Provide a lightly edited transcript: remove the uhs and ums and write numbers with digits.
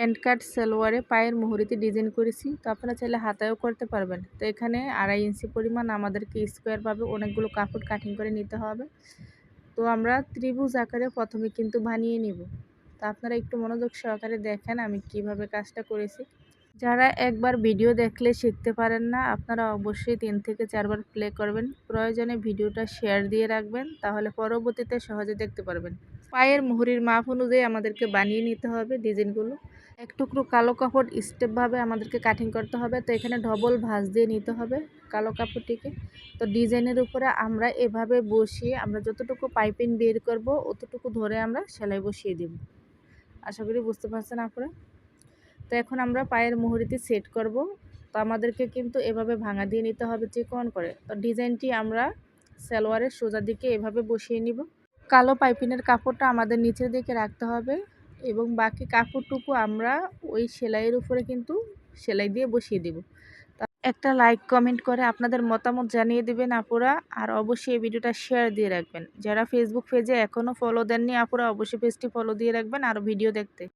Pant কাট সালোয়ারে পায়ের মুহুরিতে design করেছি। তো আপনারা চাইলে হাতায়ও করতে পারবেন। তো এখানে 2.5 ইঞ্চি পরিমাণ আমাদেরকে স্কোয়ারভাবে অনেকগুলো কাপড় কাটিং করে নিতে হবে। তো আমরা ত্রিভুজ আকারে প্রথমে কিন্তু বানিয়ে নিব। তো আপনারা একটু মনোযোগ সহকারে দেখেন আমি কিভাবে কাজটা করেছি। যারা একবার ভিডিও দেখলে শিখতে পারেন না, আপনারা অবশ্যই 3 থেকে 4 বার প্লে করবেন। প্রয়োজনে ভিডিওটা শেয়ার দিয়ে রাখবেন, তাহলে পরবর্তীতে সহজে দেখতে পারবেন। পায়ের মুহুরির মাপ অনুযায়ী আমাদেরকে বানিয়ে নিতে হবে ডিজাইনগুলো। এক টুকরো কালো কাপড় স্টেপভাবে আমাদেরকে কাটিং করতে হবে। তো এখানে ডবল ভাঁজ দিয়ে নিতে হবে কালো কাপড়টিকে। তো ডিজাইনের উপরে আমরা এভাবে বসিয়ে আমরা যতটুকু পাইপিং বের করব অতটুকু ধরে আমরা সেলাই বসিয়ে দেব। আশা করি বুঝতে পারছেন আপনারা। তো এখন আমরা পায়ের মুহুরিতে সেট করব। তো আমাদেরকে কিন্তু এভাবে ভাঙা দিয়ে নিতে হবে চিকন করে। তো ডিজাইনটি আমরা সালোয়ারের সোজা দিকে এভাবে বসিয়ে নিব। কালো পাইপিনের কাপড়টা আমাদের নিচের দিকে রাখতে হবে এবং বাকি কাপড়টুকু আমরা ওই সেলাইয়ের উপরে কিন্তু সেলাই দিয়ে বসিয়ে দেব। একটা লাইক কমেন্ট করে আপনাদের মতামত জানিয়ে দিবেন আপুরা, আর অবশ্যই এই ভিডিওটা শেয়ার দিয়ে রাখবেন। যারা ফেসবুক পেজে এখনও ফলো দেননি আপুরা অবশ্যই পেজটি ফলো দিয়ে রাখবেন আরও ভিডিও দেখতে।